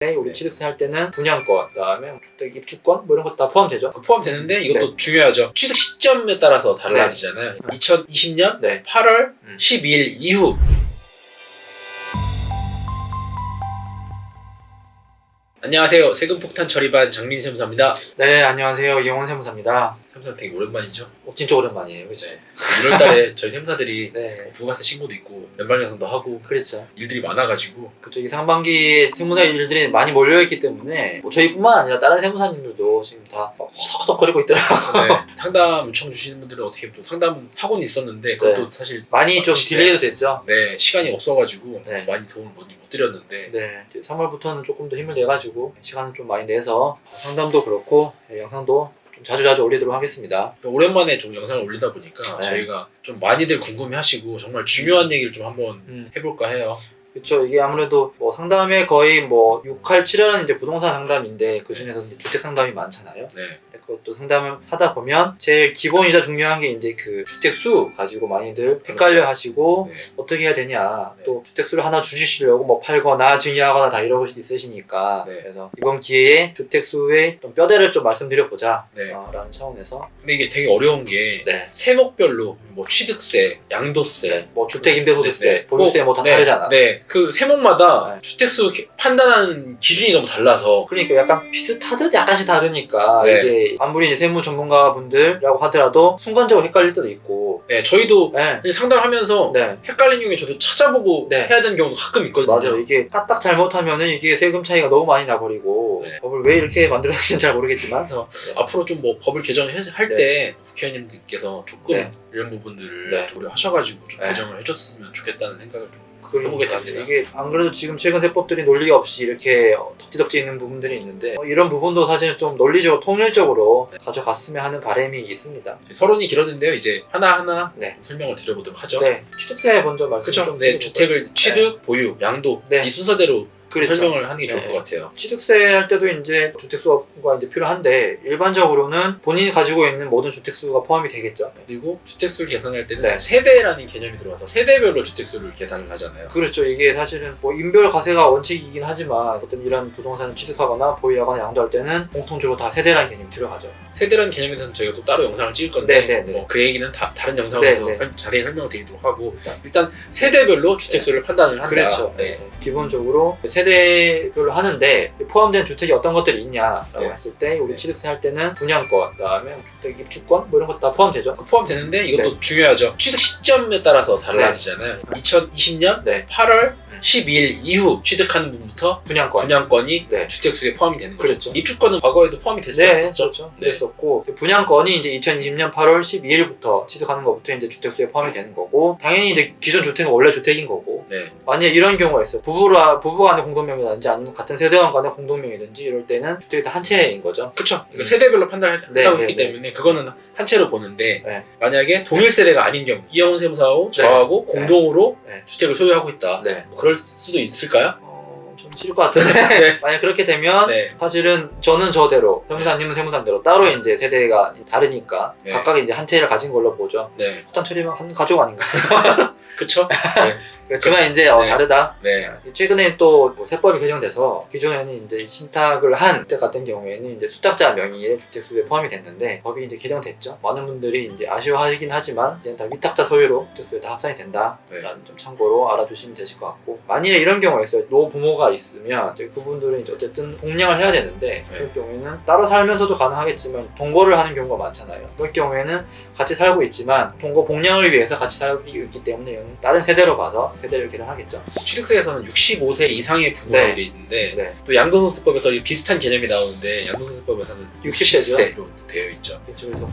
우리 취득세 할 때는 분양권, 그다음에 주택 입주권 뭐 이런 것도 다 포함되죠. 포함되는데 이것도 중요하죠. 취득 시점에 따라서 달라지잖아요. 2020년 8월 12일 이후. 안녕하세요. 세금폭탄 처리반 장민희 세무사입니다. 네, 안녕하세요. 이영원 세무사입니다. 세무사 되게 오랜만이죠? 진짜 오랜만이에요. 그렇죠? 1월달에 저희 세무사들이 네, 부가세 신고도 있고 연말정산도 하고 그렇죠. 일들이 많아가지고 그쪽 이 상반기에 세무사 일들이 많이 몰려있기 때문에 뭐 저희뿐만 아니라 다른 세무사님들도 지금 다 허덕허덕거리고 있더라고요. 네, 상담 요청 주시는 분들은 어떻게 좀 상담하고는 있었는데 그것도 사실 많이 좀 딜레이도 됐죠. 네, 시간이 없어가지고 네. 많이 도움을 못 드렸는데 네, 이제 3월부터는 조금 더 힘을 내가지고 시간을 좀 많이 내서 상담도 그렇고 영상도 좀 자주 올리도록 하겠습니다. 오랜만에 좀 영상을 올리다 보니까 네. 저희가 좀 많이들 궁금해하시고 정말 중요한 얘기를 좀 한번 해볼까 해요. 그렇죠. 이게 아무래도 뭐 상담에 거의 뭐 6할 7할은 이제 부동산 상담인데 그 중에서 이제 주택 상담이 많잖아요. 네. 근데 그것도 상담을 하다 보면 제일 기본이자 중요한 게 이제 그 주택 수 가지고 많이들 헷갈려 그렇죠. 하시고 네. 어떻게 해야 되냐. 네. 또 주택 수를 하나 주시려고 뭐 팔거나 증여하거나 다 이러고 있으시니까 네. 그래서 이번 기회에 주택 수의 좀 뼈대를 좀 말씀드려보자 네. 라는 차원에서 근데 이게 되게 어려운 게 네. 세목별로 뭐 취득세, 양도세, 네. 뭐 주택 임대소득세, 네. 보유세 뭐 다 네. 다르잖아. 네, 그 세목마다 네. 주택수 판단하는 기준이 너무 달라서 그러니까 약간 비슷하듯 약간씩 다르니까 네. 이게 아무리 이제 세무 전문가분들이라고 하더라도 순간적으로 헷갈릴 때도 있고. 네, 저희도 네. 상담하면서 네. 헷갈리는 경우에 저도 찾아보고 네. 해야 되는 경우도 가끔 있거든요. 맞아요. 이게 까딱 잘못하면은 이게 세금 차이가 너무 많이 나버리고 네. 법을 왜 이렇게 만들었는지는 잘 모르겠지만 앞으로 좀 뭐 법을 개정을 할 때 국회의원님들께서 조금 네. 이런 부분들을 네. 고려하셔가지고 좀 네. 개정을 해줬으면 좋겠다는 생각을 좀 그러니까 해보게 됩니다. 이게 안 그래도 지금 최근 세법들이 논리가 없이 이렇게 덕지덕지 있는 부분들이 있는데 이런 부분도 사실 좀 논리적으로 통일적으로 가져갔으면 하는 바람이 있습니다. 서론이 길었는데요. 이제 하나하나 네. 설명을 드려보도록 하죠. 네, 취득세 먼저 말씀 그렇죠. 좀 네, 드려볼까요? 주택을 취득, 보유, 양도 네. 이 순서대로 그렇죠. 설명을 하는 게 좋을 네. 것 같아요. 취득세 할 때도 이제 주택수가 이제 필요한데 일반적으로는 본인이 가지고 있는 모든 주택수가 포함이 되겠죠. 그리고 주택수를 계산할 때는 네. 세대라는 개념이 들어와서 세대별로 주택수를 계산을 하잖아요. 그렇죠. 이게 사실은 뭐 인별 과세가 원칙이긴 하지만 어떤 이런 부동산을 취득하거나 보유하거나 양도할 때는 공통적으로 다 세대라는 개념이 들어가죠. 세대라는 개념에 대해서는 저희가 또 따로 영상을 찍을 건데 네, 네, 뭐 그 얘기는 다른 영상에서 네, 네. 자세히 설명을 드리도록 하고 일단 세대별로 주택수를 판단을 한다. 그렇죠. 네. 기본적으로 세대별로 하는데 포함된 주택이 어떤 것들이 있냐라고 네. 했을 때 우리 네. 취득세 할 때는 분양권, 그다음에 주택 입주권 뭐 이런 것도 다 포함되죠. 포함되는데 이것도 중요하죠. 취득 시점에 따라서 달라지잖아요. 2020년 네. 8월 12일 이후 취득하는 분부터 분양권. 분양권이 네. 주택수에 포함이 되는 거죠. 그렇죠. 입주권은 과거에도 포함이 네, 됐었죠. 그렇죠. 네. 그랬었고 분양권이 이제 2020년 8월 12일부터 취득하는 것부터 이제 주택수에 포함이 되는 거고 당연히 이제 기존 주택은 원래 주택인 거고 네. 만약에 이런 경우가 있어요. 부부 간의 공동명의라든지 아니면 같은 세대원 간의 공동명의든지 이럴 때는 주택이 다 한 채인 거죠. 그렇죠. 그러니까 세대별로 판단을 네, 하고 네, 있기 네. 때문에 그거는 한 채로 보는데 네. 만약에 동일 세대가 아닌 경우 이영훈 세무사하고 저하고 네. 공동으로 네. 주택을 소유하고 있다. 네. 뭐 그럴 수도 있을까요? 좀 싫을 것 같은데 네. 만약 그렇게 되면 네. 사실은 저는 저대로 세무사님은 세무사대로 따로 이제 세대가 다르니까 네. 각각 이제 한 채를 가진 걸로 보죠. 네. 폭탄 처리만 한 가족 아닌가? 그쵸? 네. 그렇지만 이제 네. 다르다. 네. 최근에 또뭐 세법이 개정돼서 기존에는 이제 신탁을 한 주택 같은 경우에는 이제 수탁자 명의의 주택수에 포함이 됐는데 법이 이제 개정됐죠. 많은 분들이 이제 아쉬워하긴 하지만 이제 다 위탁자 소유로 주택수에 다 합산이 된다라는 네. 좀 참고로 알아두시면 되실 것 같고 만일에 이런 경우가 있어요. 노부모가 있으면 이제 그분들은 이제 어쨌든 공량을 해야 되는데 그럴 경우에는 따로 살면서도 가능하겠지만 동거를 하는 경우가 많잖아요. 그럴 경우에는 같이 살고 있지만 동거 복량을 위해서 같이 살고 있기 때문에 이거는 다른 세대로 가서 세대를 계산하겠죠. 취득세에서는 65세 이상의 부부로 네. 되어 있는데 네. 또 양도소득세법에서 비슷한 개념이 나오는데 양도소득세법에서는 60세죠. 60세로 되어 있죠. 그렇죠. 그래서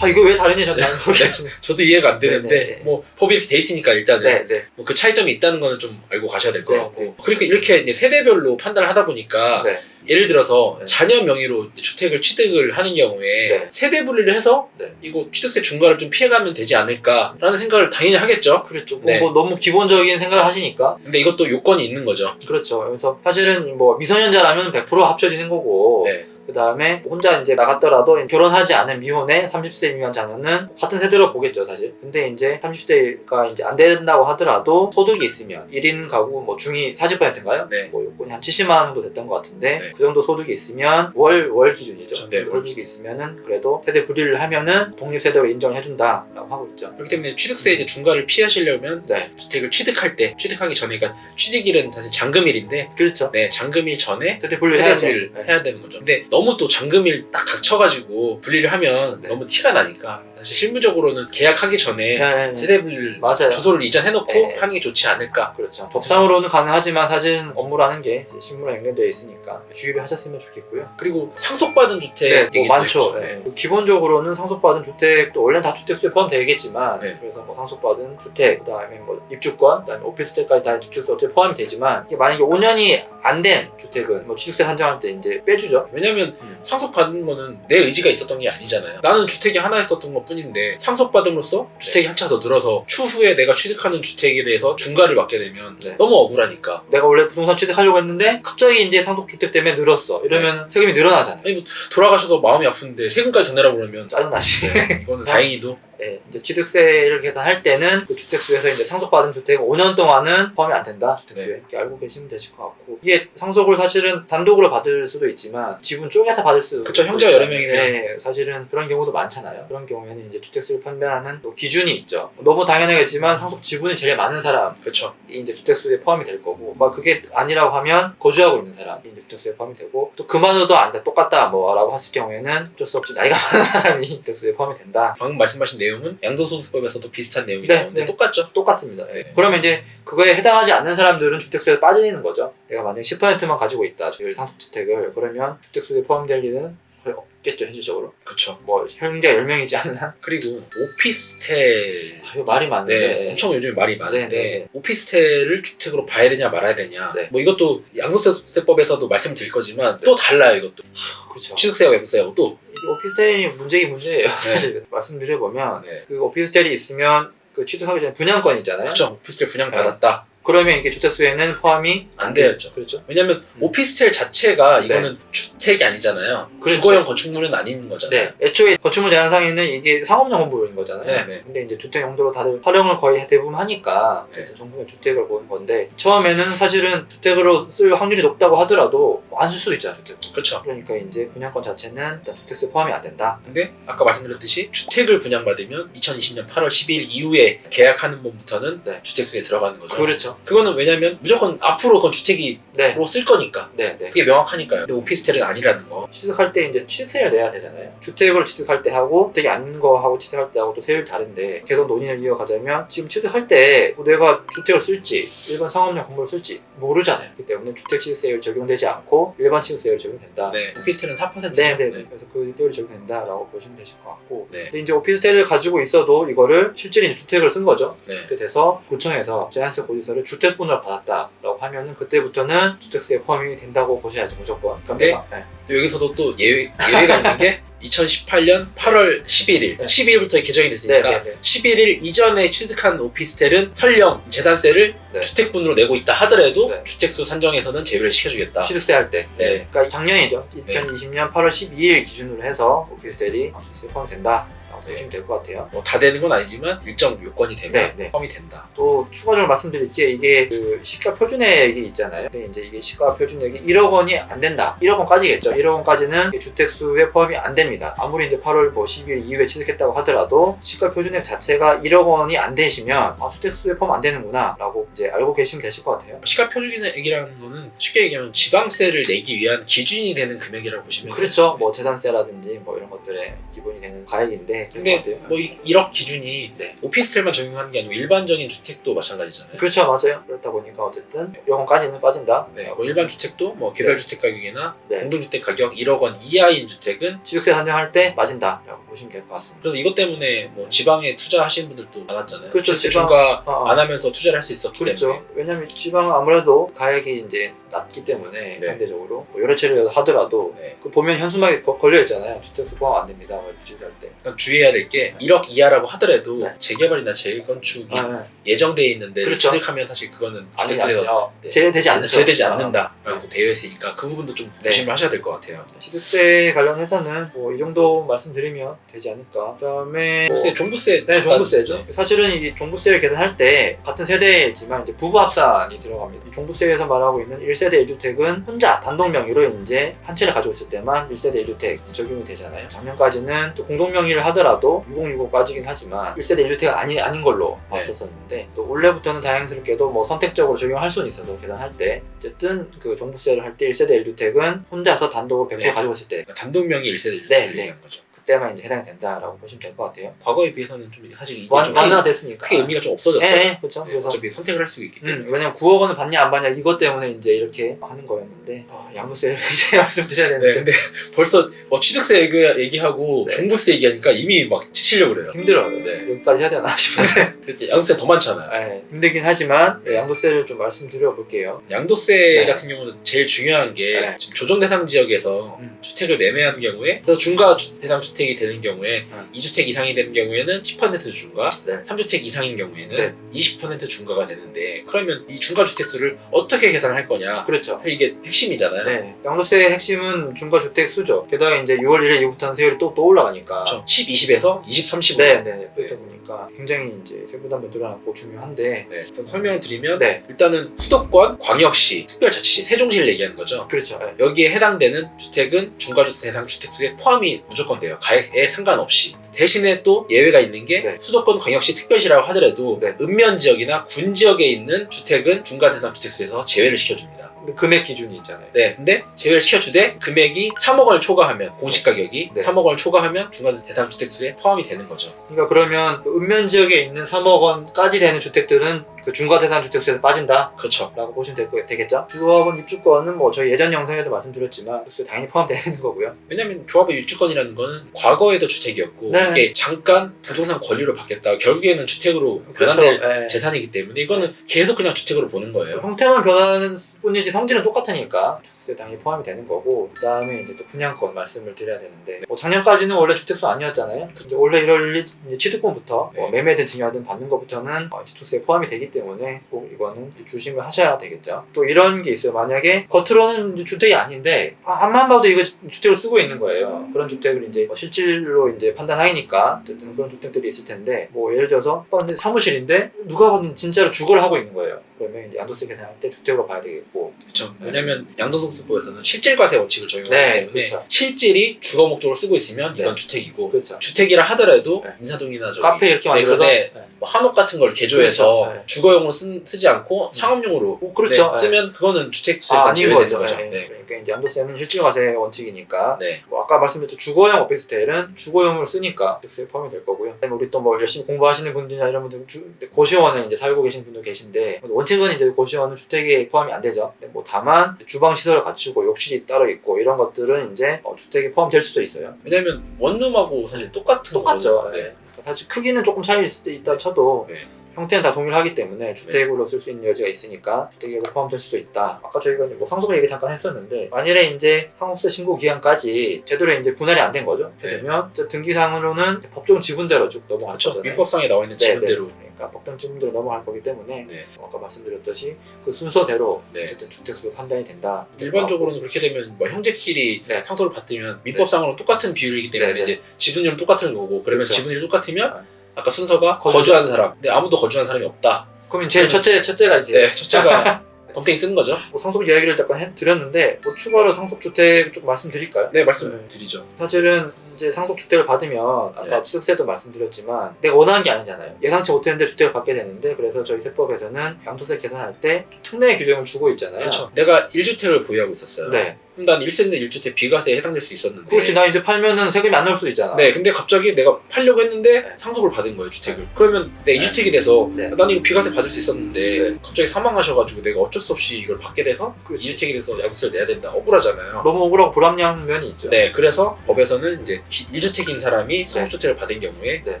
이거 왜 다르냐 저는 잘 모르겠지만 저도 이해가 안 되는데 네, 네, 네. 뭐 법이 이렇게 돼 있으니까 일단은 네, 네. 뭐 그 차이점이 있다는 거는 좀 알고 가셔야 될 것 네, 같고 네. 그리고 이렇게 이제 세대별로 판단을 하다 보니까 네. 예를 들어서 네. 자녀 명의로 이제 주택을 취득을 하는 경우에 네. 세대 분리를 해서 네. 이거 취득세 중과를 좀 피해가면 되지 않을까라는 생각을 당연히 하겠죠. 그렇죠. 네. 뭐 너무 기본적인 생각을 하시니까. 근데 이것도 요건이 있는 거죠. 그렇죠. 그래서 사실은 뭐 미성년자라면 100% 합쳐지는 거고 네. 그 다음에 혼자 이제 나갔더라도 결혼하지 않은 미혼의 30세 미만 자녀는 같은 세대로 보겠죠, 사실. 근데 이제 30세가 이제 안 된다고 하더라도 소득이 있으면 1인 가구 뭐 중위 40%인가요? 네. 뭐 요건이 한 70만 원 정도 됐던 것 같은데 네. 그 정도 소득이 있으면 월 기준이죠. 네, 월 소득이 있으면은 그래도 세대 분리를 하면은 독립세대로 인정해준다라고 하고 있죠. 그렇기 때문에 취득세 이제 중과를 피하시려면 네. 주택을 취득하기 전에, 그러니까 취득일은 사실 잔금일인데, 그렇죠. 네, 잔금일 전에 세대 분리를 세대 해야죠. 분리를 네. 해야 되는 거죠. 근데 너무 또 잔금일 딱 닥쳐가지고 분리를 하면 네. 너무 티가 나니까 사실 실무적으로는 계약하기 전에 네. 세대 분리를 맞아요. 주소를 이전해놓고 네. 하는 게 좋지 않을까. 그렇죠. 법상으로는 가능하지만 사실 업무라는 게 실무랑 연결되어 있으니까 주의를 하셨으면 좋겠고요. 그리고 상속받은 주택 네, 뭐 얘기도 많죠. 있죠. 네. 기본적으로는 상속받은 주택도 원래는 다 주택수에 포함되겠지만 네. 그래서 뭐 상속받은 주택, 그다음에 뭐 입주권, 그다음에 오피스텔까지 다 주택수에 어떻게 포함이 되지만 이게 만약에 5년이 안 된 주택은 뭐 취득세 산정할 때 이제 빼주죠. 왜냐면 상속받은 거는 내 의지가 있었던 게 아니잖아요. 나는 주택이 하나 있었던 것 뿐인데 상속받음으로써 주택이 한차 더 늘어서 추후에 내가 취득하는 주택에 대해서 중과를 받게 되면 네. 너무 억울하니까. 내가 원래 부동산 취득하려고 했는데 갑자기 이제 상속주택 때문에 늘었어. 이러면 세금이 늘어나잖아요. 아니 뭐 돌아가셔서 마음이 아픈데 세금까지 더 내라고 그러면 짜증나시. 이거는 다행히도 네, 이제 취득세를 계산할 때는 그 주택수에서 이제 상속받은 주택은 5년 동안은 포함이 안 된다. 주택수에. 네. 이렇게 알고 계시면 되실 것 같고. 이게 상속을 사실은 단독으로 받을 수도 있지만 지분 쪼개서 받을 수도 그쵸, 형제가 여러 명이면. 네, 사실은 그런 경우도 많잖아요. 그런 경우에는 이제 주택수를 판매하는 또 기준이 있죠. 너무 당연하겠지만 상속 지분이 제일 많은 사람이 그렇죠. 이제 주택수에 포함이 될 거고, 막 그게 아니라고 하면 거주하고 있는 사람이 이제 주택수에 포함이 되고, 또 그마저도 아니다 똑같다 뭐라고 했을 경우에는 어쩔 수 없이 나이가 많은 사람이 주택수에 포함이 된다. 방금 말씀하신 내용은 양도소득법에서도 비슷한 내용이 네, 나오는데 네. 똑같죠. 똑같습니다. 네. 그러면 이제 그거에 해당하지 않는 사람들은 주택수에 빠지는 거죠. 내가 만약에 10%만 가지고 있다, 상속주택을. 그러면 주택수에 포함될 일은 거의 없겠죠, 현실적으로. 그렇죠. 뭐 형제 10명이지 않은 한. 그리고 오피스텔 이거 말이 많은데. 네, 엄청 요즘에 말이 많은데 네, 네. 오피스텔을 주택으로 봐야 되냐 말아야 되냐. 네. 뭐 이것도 양도세법에서도 말씀드릴 거지만 또 달라요. 이것도 그렇죠. 취득세하고 양도세하고 또. 이게 오피스텔이 문제긴 문제예요. 사실 말씀드려보면 네. 그 오피스텔이 있으면 그 취득하기 전에 분양권 있잖아요. 그렇죠. 오피스텔 분양 받았다. 그러면 이게 주택수에는 포함이 안 되었죠. 그렇죠. 왜냐면 오피스텔 자체가 이거는 주택이 아니잖아요. 그렇죠. 주거용 건축물은 아닌 거잖아요. 네, 애초에 건축물 제한상에는 이게 상업용 건물인 거잖아요. 네, 네. 근데 이제 주택 용도로 다들 활용을 거의 대부분 하니까 네. 정부가 주택을 보는 건데, 처음에는 사실은 주택으로 쓸 확률이 높다고 하더라도 안 쓸 수도 있잖아요, 주택. 그렇죠. 그러니까 이제 분양권 자체는 일단 주택세 포함이 안 된다. 근데 아까 말씀드렸듯이 주택을 분양받으면 2020년 8월 12일 이후에 계약하는 분부터는 네. 주택수에 들어가는 거죠. 그렇죠. 그거는 왜냐면 무조건 앞으로 그건 주택으로 네, 쓸 거니까. 네, 네. 그게 명확하니까요. 근데 오피스텔은 아니라는 거. 취득할 때 이제 취득세를 내야 되잖아요. 주택으로 취득할 때 하고 주택이 아닌 거 하고 취득할 때 하고 또 세율이 다른데, 계속 논의를 이어가자면 지금 취득할 때 내가 주택을 쓸지 일반 상업용 건물을 쓸지 모르잖아요. 그렇기 때문에 주택 취득세율 적용되지 않고 일반 취득세율 적용된다. 네. 오피스텔은 4%죠. 네, 네, 네. 그래서 그 세율이 적용된다라고 보시면 되실 것 같고. 네. 근데 이제 오피스텔을 가지고 있어도 이거를 실제로 이제 주택을 쓴 거죠. 네. 그렇게 돼서 구청에서 제한세 고지서를 주택분으로 받았다라고 하면은 그때부터는 주택세에 포함이 된다고 보셔야죠, 무조건. 근데 네. 또 여기서도 또 예외가 있는 게 2018년 8월 11일, 네. 12일부터 개정이 됐으니까 네, 네, 네. 11일 이전에 취득한 오피스텔은 설령 재산세를 네. 주택분으로 내고 있다 하더라도 네. 주택수 산정에서는 제외를 시켜주겠다. 취득세 할 때. 네. 그러니까 작년이죠. 2020년 8월 12일 기준으로 해서 오피스텔이 주택세에 포함이 된다. 라고 네. 보시면 될 것 같아요. 뭐 다 되는 건 아니지만 일정 요건이 되면 네, 네. 포함이 된다. 또 추가적으로 말씀드릴 게, 이게 그 시가 표준액이 있잖아요. 근데 이제 이게 시가 표준액이 1억 원이 안 된다. 1억 원까지겠죠. 1억 원까지는 주택수에 포함이 안 됩니다. 아무리 이제 8월 뭐 12일 이후에 취득했다고 하더라도 시가 표준액 자체가 1억 원이 안 되시면 주택수에 포함 안 되는구나 라고 이제 알고 계시면 되실 것 같아요. 시가 표준액이라는 거는 쉽게 얘기하면 지방세를 내기 위한 기준이 되는 금액이라고 보시면 그렇죠. 돼요. 뭐 재산세라든지 뭐 이런 것들의 기본이 되는 가액인데. 근데 뭐 1억 기준이 네. 오피스텔만 적용하는 게 아니고 일반적인 주택도 마찬가지잖아요. 그렇죠, 맞아요. 그렇다 보니까 어쨌든 1억 원까지는 빠진다. 네, 뭐 일반 주택도 뭐 개별 네. 주택 가격이나 네. 공동주택 가격 1억 원 이하인 주택은 취득세 산정할 때 빠진다라고 보시면 될 것 같습니다. 그래서 이것 때문에 뭐 지방에 투자하시는 분들도 많았잖아요. 그렇죠, 실제 지방- 중과 어, 어. 안 하면서 투자를 할 수 있었기 그렇죠. 때문에. 왜냐면 지방은 아무래도 가액이 이제 낮기 때문에 네. 상대적으로 여러 채를 하더라도 네. 그 보면 현수막에 걸려 있잖아요. 주택수 포함 안 됩니다. 뭐 취득할 때. 그러니까 주위에 주의해야 될 게 1억 이하라고 하더라도 네. 재개발이나 재건축이 네. 예정돼 있는데 그렇죠. 취득하면 사실 그거는 아니죠. 주택세에서 제외되지 않죠. 제외되지 않는다라고 되어 있으니까 그 부분도 좀 네. 조심을 하셔야 될 것 같아요. 취득세 관련해서는 뭐 이 정도 말씀드리면 되지 않을까. 그다음에 뭐 종부세 네, 종부세죠. 네. 사실은 이 종부세를 계산할 때 같은 세대이지만 이제 부부 합산이 들어갑니다. 이 종부세에서 말하고 있는 1세대 1주택은 혼자 단독 명의로 이제 한 채를 가지고 있을 때만 1세대 1주택 적용이 되잖아요. 작년까지는 또 공동 명의를 하더라도 6065까지긴 하지만 1세대 1주택은 아닌 걸로 네. 봤었는데 또 올해부터는 다행스럽게도 뭐 선택적으로 적용할 수는 있어서 계산할 때 어쨌든 그 종부세를 할 때 1세대 1주택은 혼자서 단독으로 100% 네. 가지고 있을 때 그러니까 단독명의 1세대 1주택을 네, 얘기하는 거죠. 그때만 이제 해당이 된다라고 보시면 될 것 같아요. 과거에 비해서는 좀 사실 이게 좀 완화됐으니까. 크게 의미가 좀 없어졌어요. 네, 그렇죠. 네, 그래서 어차피 선택을 할 수 있기 때문에. 왜냐면 9억 원을 받냐 안 받냐 이것 때문에 이제 이렇게 하는 거였는데 양도세를 이제 말씀드려야 네, 되는데 근데 벌써 취득세 얘기하고 네. 종부세 얘기하니까 이미 막 지치려고 그래요. 힘들어요. 네. 여기까지 해야 되나 싶은데 양도세 더 많잖아요. 네, 힘들긴 하지만 양도세를 좀 말씀드려 볼게요. 양도세 네. 같은 경우는 제일 중요한 게 네. 지금 조정 대상 지역에서 주택을 매매하는 경우에 그래서 중과 대상 주택이 되는 경우에 2주택 이상이 되는 경우에는 10% 중과 네. 3주택 이상인 경우에는 네. 20% 중과가 되는데 그러면 이 중과 주택수를 어떻게 계산할 거냐 그렇죠. 사실 이게 핵심이잖아요. 네, 양도세의 핵심은 중과주택 수죠. 게다가 이제 6월 1일 이후부터는 세율이 또 올라가니까. 그렇죠. 10, 20에서 20, 30으로 네. 그러다 보니까 굉장히 이제 세부담이 늘어나고 중요한데. 네. 그래서 설명을 드리면 네, 일단은 수도권, 광역시, 특별자치시, 세종시를 얘기하는 거죠. 그렇죠. 네. 여기에 해당되는 주택은 중과주택 대상 주택수에 포함이 무조건 돼요. 가액에 상관없이. 대신에 또 예외가 있는 게 네. 수도권, 광역시, 특별시라고 하더라도 네. 읍면 지역이나 군 지역에 있는 주택은 중과 대상 주택수에서 제외를 시켜줍니다. 근데 금액 기준이 있잖아요. 네, 근데 제외를 시켜주되 금액이 3억 원을 초과하면 공시 가격이 네. 3억 원을 초과하면 중과 대상 주택수에 포함이 되는 거죠. 그러니까 그러면 읍면 지역에 있는 3억 원까지 되는 주택들은 그 중과대상 주택수에서 빠진다. 그렇죠. 라고 보시면 되겠죠. 조합원 입주권은 뭐 저희 예전 영상에도 말씀드렸지만 당연히 포함되는 거고요. 왜냐면 조합의 입주권이라는 거는 과거에도 주택이었고 네. 이게 잠깐 부동산 권리로 바뀌었다 결국에는 주택으로 그렇죠. 변환될 네. 재산이기 때문에 이거는 계속 그냥 주택으로 보는 거예요. 형태만 변하는 뿐이지 성질은 똑같으니까 주택수에 당연히 포함이 되는 거고, 그 다음에 이제 또 분양권 말씀을 드려야 되는데 뭐 작년까지는 원래 주택수 아니었잖아요. 이제 올해 1월 1일 이제 취득권부터 뭐 매매든 증여든 받는 것부터는 주택수에 포함이 되기 때문에 꼭 이거는 조심을 하셔야 되겠죠. 또 이런 게 있어요. 만약에 겉으로는 이제 주택이 아닌데 앞만 봐도 이거 주택을 쓰고 있는 거예요. 그런 주택을 이제 실질로 이제 판단하니까 어쨌든 그런 주택들이 있을 텐데 뭐 예를 들어서 사무실인데 누가 봐도 진짜로 주거를 하고 있는 거예요. 그러면 이제 양도세 계산할 때 주택으로 봐야 되겠고. 그렇죠. 왜냐면 양도소득세법에서는 실질과세 원칙을 적용하기 네, 때문에 그렇죠. 실질이 주거 목적으로 쓰고 있으면 이건 네. 주택이고 그렇죠. 주택이라 하더라도 네. 인사동이나 저기 카페 이렇게 만들어서 네, 뭐 한옥 같은 걸 개조해서 그렇죠. 네. 주거용으로 쓰지 않고 상업용으로 그렇죠. 네, 쓰면 그거는 주택수에 아닌 제외되는 거죠. 거죠. 네. 네. 그러니까 이제 양도세는 실질과세 원칙이니까. 네. 뭐 아까 말씀드렸죠. 주거용 오피스텔은 주거용으로 쓰니까 주택수에 포함이 될 거고요. 그다음에 우리 또 뭐 열심히 공부하시는 분들이나 이런 분들 고시원에 이제 살고 계신 분도 계신데 원칙은 이제 고시원은 주택에 포함이 안 되죠. 근데 뭐 다만 주방 시설을 갖추고 욕실이 따로 있고 이런 것들은 이제 주택에 포함될 수도 있어요. 왜냐면 원룸하고 사실 똑같죠. 네. 그러니까 사실 크기는 조금 차이 있을 때 있다 쳐도 네. 형태는 다 동일하기 때문에 주택으로 쓸 수 있는 여지가 있으니까 주택으로 포함될 수도 있다. 아까 저희가 뭐 상속세 얘기 잠깐 했었는데 만일에 이제 상속세 신고 기간까지 제대로 이제 분할이 안 된 거죠. 네. 그러면 등기상으로는 법정 지분대로 쭉 넘어갈 그렇죠. 거잖아요. 민법상에 나와 있는 지분대로. 네. 그러니까 법정 지분대로 넘어갈 거기 때문에 네. 아까 말씀드렸듯이 그 순서대로 네. 어쨌든 주택수가 판단이 된다. 일반적으로는 그렇게 되면 뭐 형제끼리 네. 상속을 받으면 민법상으로 똑같은 비율이기 때문에 네, 네. 이제 지분율은 똑같은 거고 그러면 그렇죠. 지분율이 똑같으면 네. 아까 순서가 거주- 거주하는 사람 근데 아무도 거주하는 사람이 없다. 그러면 제일 첫째가 이제 네, 첫째가 덤탱이 쓰는 거죠. 뭐 상속 이야기를 잠깐 드렸는데 뭐 추가로 상속주택 좀 말씀드릴까요? 네, 말씀드리죠. 사실은 이제 상속주택을 받으면 아까 네. 취득세도 말씀드렸지만 내가 원하는 게 아니잖아요. 예상치 못했는데 주택을 받게 되는데 그래서 저희 세법에서는 양도세 계산할 때 특례 규정을 주고 있잖아요. 그렇죠. 내가 1주택을 보유하고 있었어요. 네. 그럼 난 1세대 1주택 비과세에 해당될 수 있었는데 그렇지. 나 이제 팔면은 세금이 안 나올 수도 있잖아. 네, 근데 갑자기 내가 팔려고 했는데 네. 상속을 받은 거예요, 주택을. 그러면 내 2주택이 돼서 네. 난 이거 비과세 받을 수 있었는데 네. 갑자기 사망하셔가지고 내가 어쩔 수 없이 이걸 받게 돼서 그렇지. 2주택이 돼서 양도세를 내야 된다. 억울하잖아요. 너무 억울하고 불합리한 면이 있죠. 네, 그래서 법에서는 이제 1주택인 사람이 상속주택을 받은 경우에 네.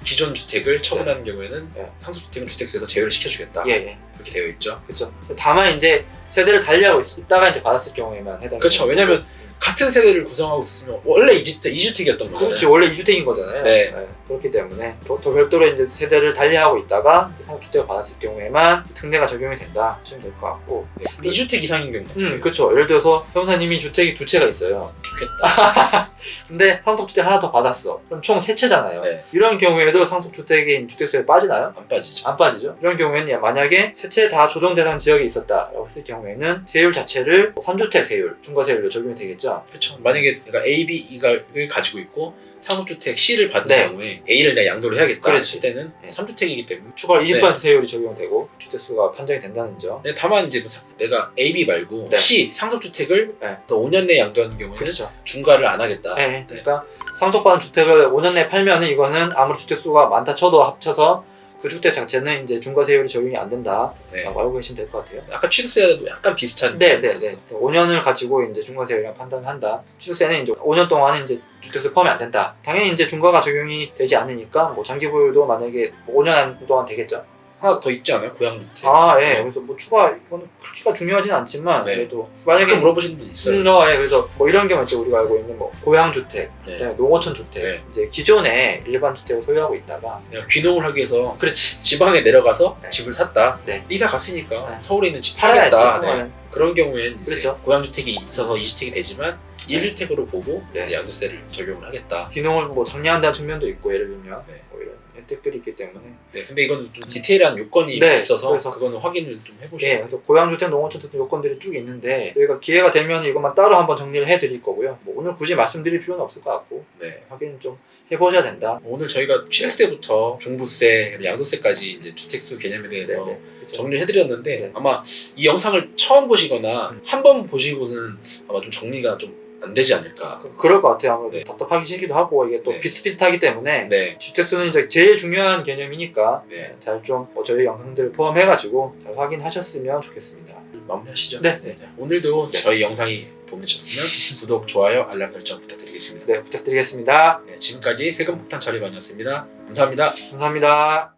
기존 주택을 처분하는 경우에는 네. 상속주택은 주택수에서 제외를 시켜주겠다. 예. 그렇게 되어 있죠. 그렇죠. 다만 이제 세대를 달리하고 있다가 이제 받았을 경우에만 해당. 그렇죠. 왜냐면 같은 세대를 구성하고 있었으면 원래 이주택이었던 거잖아요. 그렇지, 원래 2주택인 거잖아요. 네. 그렇기 때문에 또 별도로 이제 세대를 달리하고 있다가 상속주택을 받았을 경우에만 특례가 적용이 된다 하시면 될 것 같고. 2주택 이상인 경우. 그렇죠. 예를 들어서 변호사님이 주택이 2채가 있어요. 좋겠다. 근데 상속주택 하나 더 받았어. 그럼 총 3채잖아요. 네. 이런 경우에도 상속주택인 주택수에 빠지나요? 안 빠지죠. 안 빠지죠. 이런 경우에는 만약에 3채 다 조정 대상 지역에 있었다라고 했을 경우에는 세율 자체를 3주택 세율, 중과세율로 적용이 되겠죠. 그렇죠. 만약에 내가 A, B, 이를 가지고 있고 상속주택 C를 받는 네. 경우에 A를 내가 양도를 해야겠다 그렇지. 했을 때는 네. 3주택이기 때문에 추가로 20% 네. 세율이 적용되고 주택수가 판정이 된다는 점. 네, 다만 이제 내가 A, B 말고 네. C 상속주택을 네. 더 5년 내에 양도하는 경우에는 그렇죠. 중과를 안 하겠다. 네. 그러니까 상속받은 주택을 5년 내에 팔면은 이거는 아무리 주택수가 많다 쳐도 합쳐서 그 주택 자체는 이제 중과세율이 적용이 안 된다라고 네. 알고 계시면 될 것 같아요. 아까 취득세도 약간 비슷한 네. 게 있었어. 5년을 가지고 이제 중과세율이랑 판단을 한다. 취득세는 이제 5년 동안은 이제 주택수 포함이 안 된다. 당연히 이제 중과가 적용이 되지 않으니까 뭐 장기 보유도 만약에 5년 동안 되겠죠. 하나 더 있지 않아요? 고향주택. 예. 그래서 뭐 추가 이거는 그렇게가 중요하진 않지만 네. 그래도 만약에 만약에 물어보시는 분 있어요. 예. 그래서 뭐 이런 경우 있죠. 우리가 알고 있는 뭐 고향주택, 네. 그다음에 농어촌 주택, 네. 이제 기존에 일반 주택을 소유하고 있다가 내가 귀농을 하기 위해서 그렇지. 지방에 내려가서 네. 집을 샀다. 네. 이사 갔으니까 네. 서울에 있는 집 팔아야지. 팔아야겠다. 네. 그런 경우에는 이제 그렇죠. 고향주택이 있어서 2주택이 되지만 1주택으로 보고 네. 양도세를 적용을 하겠다. 귀농을 뭐 장려한다는 측면도 있고 예를 들면 네. 뭐 이런 혜택들이 있기 때문에 네, 근데 이건 좀 디테일한 요건이 네, 있어서 그래서- 그거는 확인을 좀 해보셔야 예, 돼요. 그래서 고향주택, 농어촌 요건들이 쭉 있는데 저희가 기회가 되면 이것만 따로 한번 정리를 해드릴 거고요. 뭐 오늘 굳이 말씀드릴 필요는 없을 것 같고 네. 확인 좀 해보셔야 된다. 오늘 저희가 취득세 때부터 종부세, 양도세까지 이제 주택수 개념에 대해서 그쵸. 정리를 해드렸는데 네. 아마 이 영상을 처음 보시거나 음. 한 번 보시고는 아마 좀 정리가 좀 안 되지 않을까. 그럴 것 같아요. 아무래도 네. 답답하기 싫기도 하고 이게 또 네. 비슷비슷하기 때문에 네. 주택수는 이제 제일 중요한 개념이니까 네. 잘 좀 저희 영상들을 포함해가지고 잘 확인하셨으면 좋겠습니다. 마무리하시죠. 네. 오늘도 네. 저희 영상이 도움이 되셨으면 구독, 좋아요, 알람 설정 부탁드리겠습니다. 네, 부탁드리겠습니다. 네, 지금까지 세금 폭탄 처리반이었습니다. 감사합니다. 감사합니다.